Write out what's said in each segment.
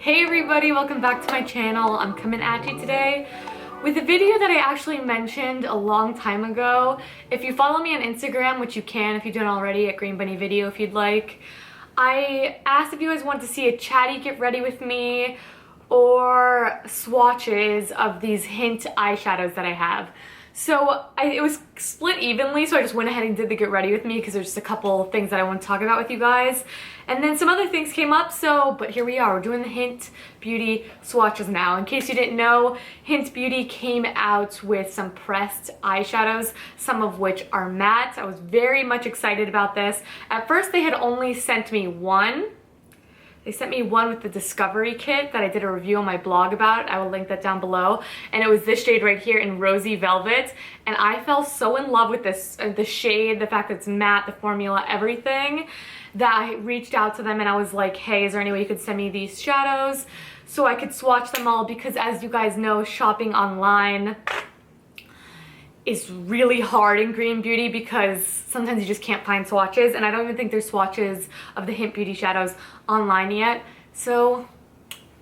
Hey everybody, welcome back to my channel. I'm coming at you today with a video that I actually mentioned a long time ago. If you follow me on Instagram, which you can if you don't already, at Green Bunny Video if you'd like, I asked if you guys want to see a chatty get ready with me or swatches of these Hynt eyeshadows that I have. So it was split evenly, so I just went ahead and did the get ready with me because there's just a couple things that I want to talk about with you guys. And then some other things came up, but here we are. We're doing the Hynt Beauty swatches now. In case you didn't know, Hynt Beauty came out with some pressed eyeshadows, some of which are matte. I was very much excited about this. At first, they had only sent me one. They sent me one with the Discovery kit that I did a review on my blog about. I will link that down below. And it was this shade right here in Rosy Velvet. And I fell so in love with this, the shade, the fact that it's matte, the formula, everything, that I reached out to them and I was like, hey, is there any way you could send me these shadows so I could swatch them all? Because as you guys know, shopping online is really hard in Green Beauty because sometimes you just can't find swatches, and I don't even think there's swatches of the Hynt Beauty shadows online yet, so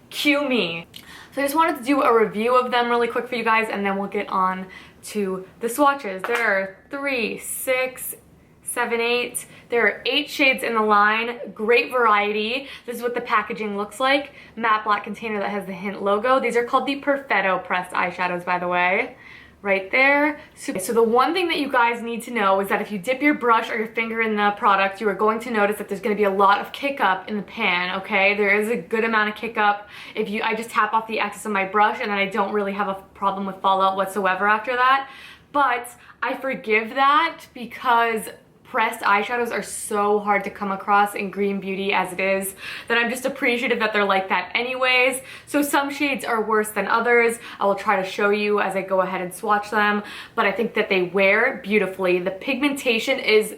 cue me. So I just wanted to do a review of them really quick for you guys, and then we'll get on to the swatches. There are 3, 6, 7, 8. There are 8 shades in the line. Great variety. This is what the packaging looks like. Matte black container that has the Hynt logo. These are called the Perfetto pressed eyeshadows, by the way. Right there. So the one thing that you guys need to know is that if you dip your brush or your finger in the product, you are going to notice that there's going to be a lot of kick up in the pan, okay? There is a good amount of kick up. I just tap off the excess of my brush and then I don't really have a problem with fallout whatsoever after that. But I forgive that because pressed eyeshadows are so hard to come across in Green Beauty as it is, that I'm just appreciative that they're like that anyways. So some shades are worse than others. I will try to show you as I go ahead and swatch them, but I think that they wear beautifully. The pigmentation is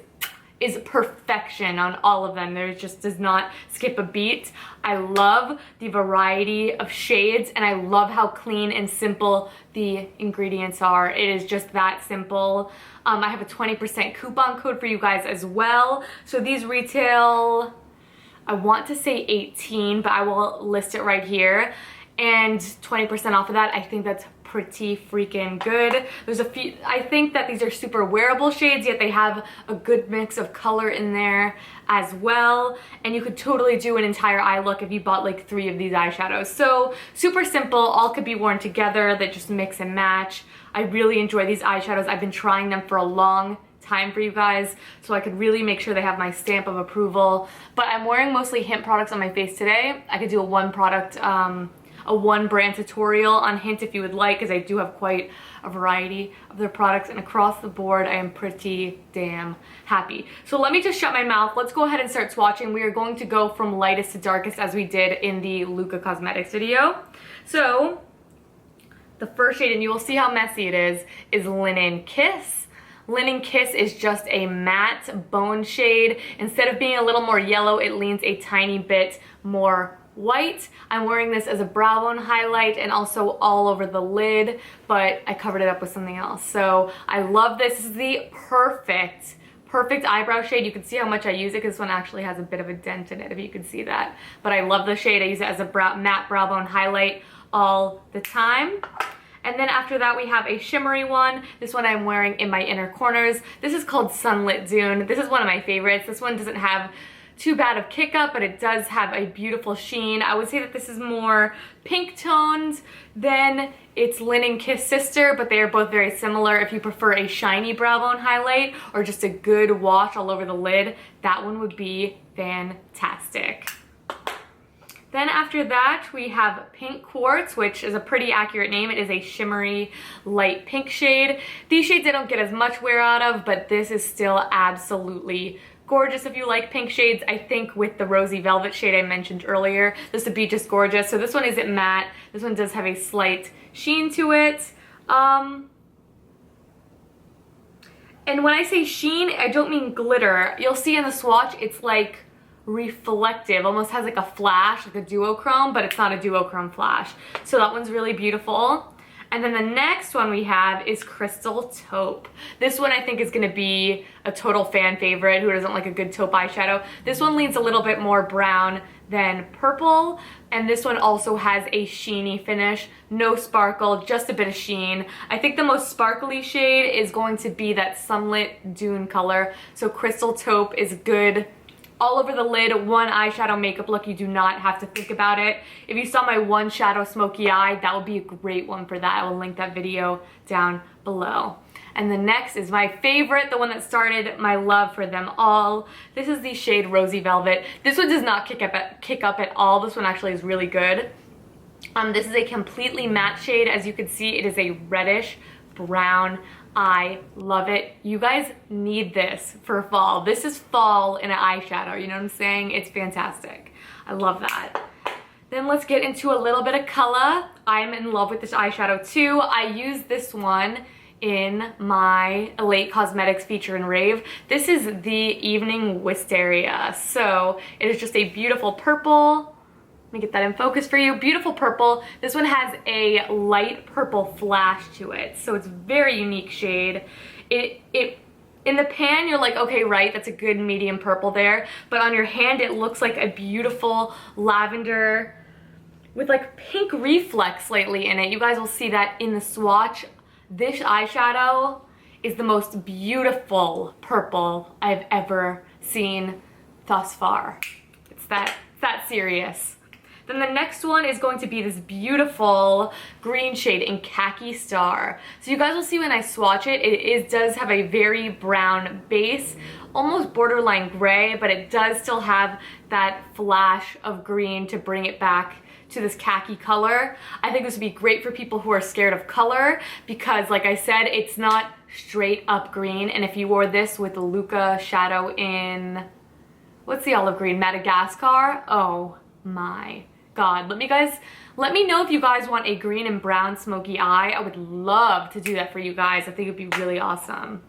perfection on all of them. There just does not skip a beat. I love the variety of shades and I love how clean and simple the ingredients are. It is just that simple. I have a 20% coupon code for you guys as well. So these retail, I want to say 18, but I will list it right here. And 20% off of that, I think that's pretty freaking good. There's a few, I think that these are super wearable shades, yet they have a good mix of color in there as well. And you could totally do an entire eye look if you bought like 3 of these eyeshadows. So super simple, all could be worn together, that just mix and match. I really enjoy these eyeshadows. I've been trying them for a long time for you guys, so I could really make sure they have my stamp of approval. But I'm wearing mostly Hynt products on my face today. I could do a one brand tutorial on Hynt if you would like, because I do have quite a variety of their products, and across the board I am pretty damn happy. So let me just shut my mouth. Let's go ahead and start swatching. We are going to go from lightest to darkest as we did in the Luka Cosmetics video. So the first shade, and you will see how messy it is Linen Kiss. Linen Kiss is just a matte bone shade. Instead of being a little more yellow, it leans a tiny bit more white. I'm wearing this as a brow bone highlight and also all over the lid, but I covered it up with something else. So I love this. This is the perfect eyebrow shade. You can see how much I use it because this one actually has a bit of a dent in it, if you can see that. But I love the shade. I use it as a matte brow bone highlight all the time. And then after that we have a shimmery one. This one I'm wearing in my inner corners. This is called Sunlit Dune. This is one of my favorites. This one doesn't have too bad of kick up, but it does have a beautiful sheen. I would say that this is more pink toned than its Linen Kiss sister, but they are both very similar. If you prefer a shiny brow bone highlight or just a good wash all over the lid, that one would be fantastic. Then after that, we have Pink Quartz, which is a pretty accurate name. It is a shimmery light pink shade. These shades I don't get as much wear out of, but this is still absolutely gorgeous if you like pink shades. I think with the Rosy Velvet shade I mentioned earlier, this would be just gorgeous. So this one isn't matte. This one does have a slight sheen to it. And when I say sheen, I don't mean glitter. You'll see in the swatch, it's like reflective, almost has like a flash, like a duochrome, but it's not a duochrome flash. So that one's really beautiful. And then the next one we have is Krystal Taupe. This one I think is gonna be a total fan favorite. Who doesn't like a good taupe eyeshadow? This one leans a little bit more brown than purple, and this one also has a sheeny finish. No sparkle, just a bit of sheen. I think the most sparkly shade is going to be that Sunlit Dune color. So Krystal Taupe is good all over the lid, one eyeshadow makeup look. You do not have to think about it. If you saw my one shadow smoky eye, that would be a great one for that. I will link that video down below. And the next is my favorite, the one that started my love for them all. This is the shade Rosy Velvet. This one does not kick up at all. This one actually is really good. This is a completely matte shade. As you can see, it is a reddish brown. I love it. You guys need this for fall. This is fall in an eyeshadow, you know what I'm saying? It's fantastic. I love that. Then let's get into a little bit of color. I'm in love with this eyeshadow too. I use this one in my Elate Cosmetics feature and rave. This is the Evening Wisteria. So it is just a beautiful purple. Let me get that in focus for you. Beautiful purple. This one has a light purple flash to it, so it's a very unique shade. In the pan, you're like, okay, right, that's a good medium purple there, but on your hand, it looks like a beautiful lavender with like pink reflex slightly in it. You guys will see that in the swatch. This eyeshadow is the most beautiful purple I've ever seen thus far. It's that serious. Then the next one is going to be this beautiful green shade in Khaki Star. So you guys will see when I swatch it, it does have a very brown base, almost borderline gray, but it does still have that flash of green to bring it back to this khaki color. I think this would be great for people who are scared of color because, like I said, it's not straight up green. And if you wore this with the Luka shadow in, what's the olive green, Madagascar? Oh my God. Let me know if you guys want a green and brown smoky eye. I would love to do that for you guys. I think it'd be really awesome.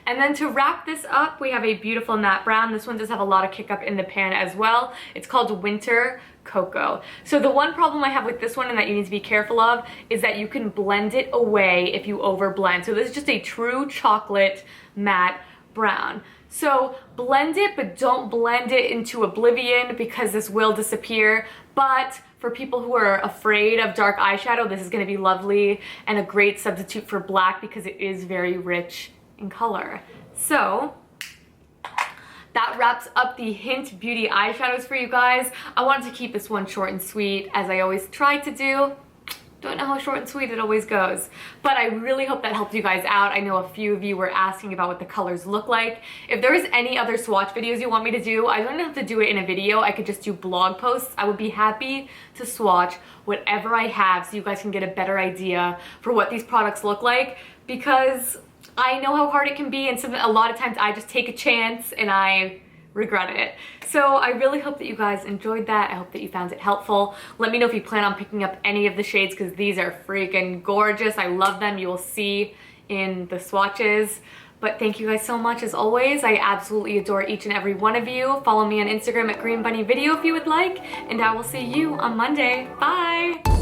And then to wrap this up, we have a beautiful matte brown. This one does have a lot of kick up in the pan as well. It's called Winter Cocoa. So the one problem I have with this one and that you need to be careful of is that you can blend it away if you over blend. So this is just a true chocolate matte brown. So blend it, but don't blend it into oblivion because this will disappear. But for people who are afraid of dark eyeshadow, this is going to be lovely and a great substitute for black because it is very rich in color. So that wraps up the Hynt Beauty eyeshadows for you guys. I wanted to keep this one short and sweet, as I always try to do. Don't know how short and sweet it always goes, but I really hope that helped you guys out. I know a few of you were asking about what the colors look like. If there is any other swatch videos you want me to do, I don't have to do it in a video. I could just do blog posts. I would be happy to swatch whatever I have so you guys can get a better idea for what these products look like, because I know how hard it can be, and a lot of times I just take a chance and I regret it. So I really hope that you guys enjoyed that. I hope that you found it helpful. Let me know if you plan on picking up any of the shades because these are freaking gorgeous. I love them. You will see in the swatches. But thank you guys so much as always. I absolutely adore each and every one of you. Follow me on Instagram at Green Bunny Video if you would like, and I will see you on Monday. Bye!